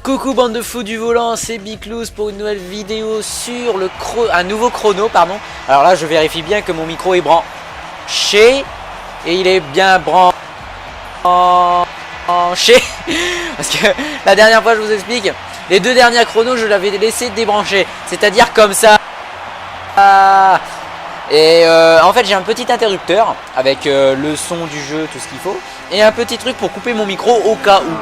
Coucou bande de fous du volant, c'est Biclouz pour une nouvelle vidéo sur un nouveau chrono, pardon. Alors là je vérifie bien que mon micro est branché et il est bien branché. Parce que la dernière fois je vous explique, les deux derniers chronos je l'avais laissé débrancher, c'est-à-dire comme ça. Et en fait j'ai un petit interrupteur avec le son du jeu, tout ce qu'il faut, et un petit truc pour couper mon micro au cas où.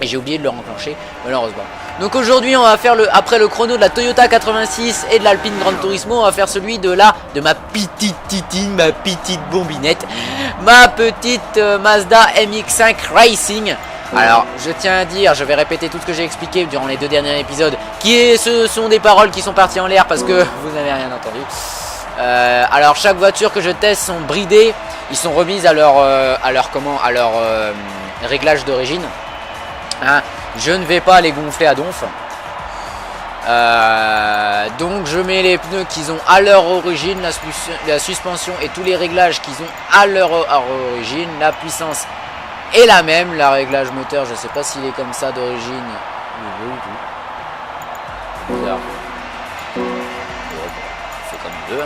Et j'ai oublié de le renclencher malheureusement. Donc aujourd'hui on va faire après le chrono de la Toyota 86 et de l'Alpine Gran Turismo, on va faire celui de ma petite titine, ma petite bombinette, ma petite Mazda MX-5 Racing. Alors je tiens à dire, je vais répéter tout ce que j'ai expliqué durant les deux derniers épisodes, ce sont des paroles qui sont parties en l'air parce que vous n'avez rien entendu. Alors chaque voiture que je teste sont bridées, ils sont remises à leur réglage d'origine. Hein, je ne vais pas les gonfler à donf. Donc je mets les pneus qu'ils ont à leur origine, la suspension et tous les réglages qu'ils ont à leur origine. La puissance est la même, le réglage moteur je sais pas s'il est comme ça d'origine. Bizarre. C'est comme deux.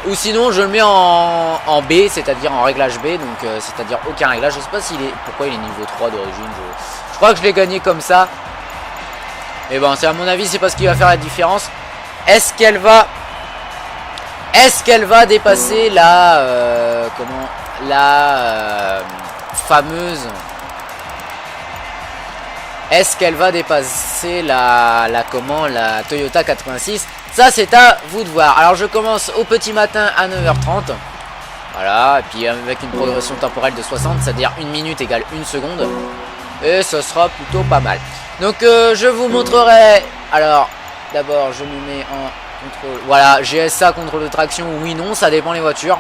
Ou sinon je le mets en B, c'est-à-dire en réglage B, donc c'est-à-dire aucun réglage. Je sais pas pourquoi il est niveau 3 d'origine. Je crois que je l'ai gagné comme ça. Mais bon, c'est à mon avis, c'est pas ce qui va faire la différence. Est-ce qu'elle va dépasser la fameuse. Est-ce qu'elle va dépasser la Toyota 86? Ça c'est à vous de voir. Alors je commence au petit matin à 9h30. Voilà, et puis avec une progression temporelle de 60, c'est-à-dire 1 minute égale 1 seconde. Et ce sera plutôt pas mal. Donc je vous montrerai. Alors d'abord je me mets en contrôle. Voilà, GSA, contrôle de traction, oui, non, ça dépend les voitures.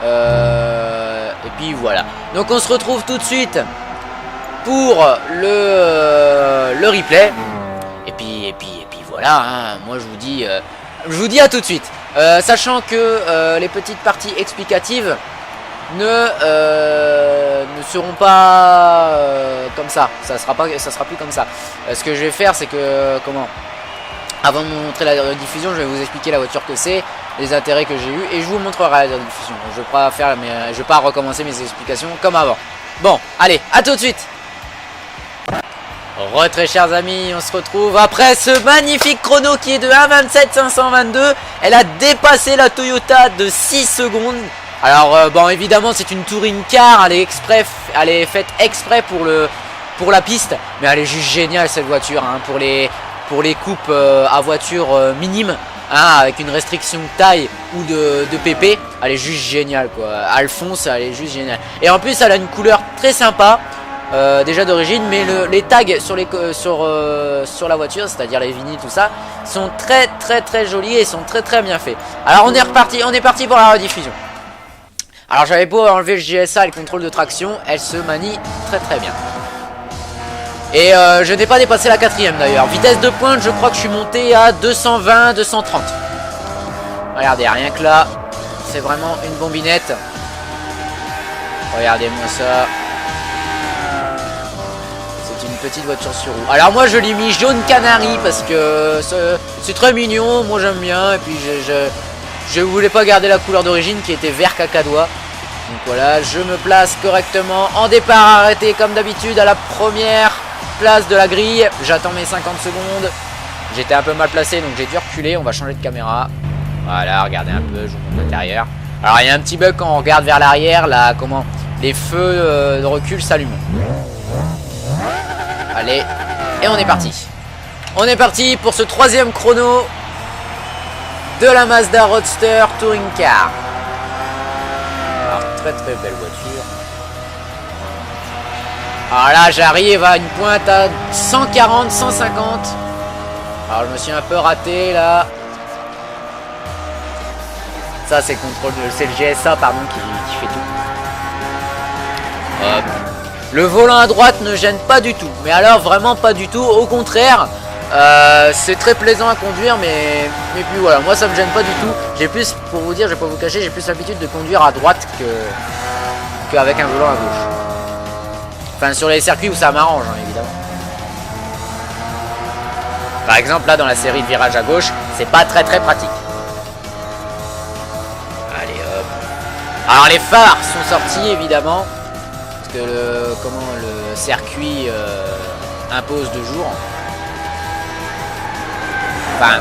Et puis voilà. Donc on se retrouve tout de suite pour le replay. Et puis voilà, hein. Moi je vous dis à tout de suite. Sachant que les petites parties explicatives ne seront pas comme ça. Ça sera plus comme ça. Ce que je vais faire, c'est que avant de vous montrer la rediffusion, je vais vous expliquer la voiture que c'est, les intérêts que j'ai eu, et je vous montrerai la rediffusion. Je vais pas recommencer mes explications comme avant. Bon, allez, à tout de suite. Très chers amis, on se retrouve après ce magnifique chrono qui est de 1:27.522. Elle a dépassé la Toyota de 6 secondes. Alors bon, évidemment c'est une touring car, elle est faite exprès pour la piste, mais elle est juste géniale cette voiture, hein, pour les coupes à voiture minime, hein, avec une restriction de taille ou de PP. Elle est juste géniale quoi. Alphonse, elle est juste géniale. Et en plus elle a une couleur très sympa. Déjà d'origine, mais les tags sur la voiture, c'est-à-dire les vinyles, tout ça, sont très jolis et sont très bien faits. Alors on est parti pour la rediffusion. Alors j'avais beau enlever le GSA et le contrôle de traction, elle se manie très bien. Et je n'ai pas dépassé la 4ème d'ailleurs. Vitesse de pointe, je crois que je suis monté à 220, 230. Regardez, rien que là, c'est vraiment une bombinette. Regardez-moi ça. Petite voiture sur roue. Alors moi je l'ai mis jaune canari parce que c'est très mignon, moi j'aime bien, et puis je voulais pas garder la couleur d'origine qui était vert cacadois. Donc voilà, je me place correctement en départ arrêté comme d'habitude à la première place de la grille. J'attends mes 50 secondes. J'étais un peu mal placé donc j'ai dû reculer. On va changer de caméra. Voilà, regardez un peu, je vous montre l'intérieur. Alors il y a un petit bug quand on regarde vers l'arrière, là, les feux de recul s'allument. Allez, et on est parti. On est parti pour ce 3ème chrono de la Mazda Roadster Touring Car. Alors, très belle voiture. Alors là, j'arrive à une pointe à 140, 150. Alors, je me suis un peu raté là. Ça, c'est le GSA, pardon, qui fait tout. Hop. Le volant à droite ne gêne pas du tout, mais alors vraiment pas du tout, au contraire, c'est très plaisant à conduire, mais puis voilà, moi ça me gêne pas du tout. J'ai plus, pour vous dire, je vais pas vous cacher, j'ai plus l'habitude de conduire à droite qu'avec un volant à gauche. Enfin sur les circuits où ça m'arrange, hein, évidemment. Par exemple là dans la série de virage à gauche, c'est pas très pratique. Allez hop. Alors les phares sont sortis évidemment. Parce que le circuit impose de jour. Enfin,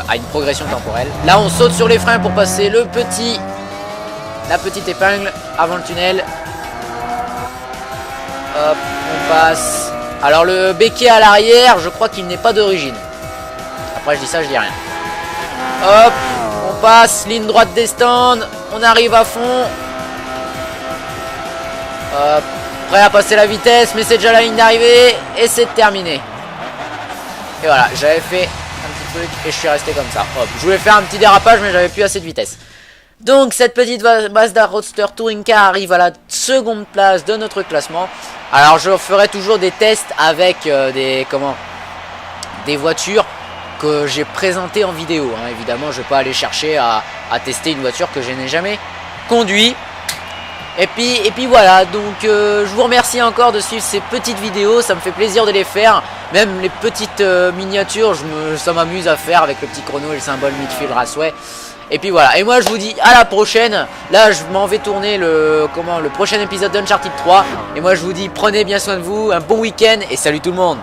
à une progression temporelle. Là on saute sur les freins pour passer la petite épingle avant le tunnel. Hop, on passe. Alors le béquet à l'arrière, je crois qu'il n'est pas d'origine. Après je dis ça, je dis rien. Hop, on passe, ligne droite des stands, on arrive à fond. Hop, prêt à passer la vitesse, mais c'est déjà la ligne d'arrivée et c'est terminé. Et voilà, j'avais fait un petit truc et je suis resté comme ça. Hop, je voulais faire un petit dérapage mais j'avais plus assez de vitesse. Donc cette petite Mazda Roadster Touring Car arrive à la seconde place de notre classement. Alors je ferai toujours des tests avec des voitures que j'ai présentées en vidéo. Hein. Évidemment je ne vais pas aller chercher à tester une voiture que je n'ai jamais conduite. Et puis voilà, donc je vous remercie encore de suivre ces petites vidéos, ça me fait plaisir de les faire. Même les petites miniatures, ça m'amuse à faire avec le petit chrono et le symbole Midfield Raceway. Et puis voilà, et moi je vous dis à la prochaine. Là je m'en vais tourner le prochain épisode d'Uncharted 3. Et moi je vous dis prenez bien soin de vous, un bon week-end et salut tout le monde.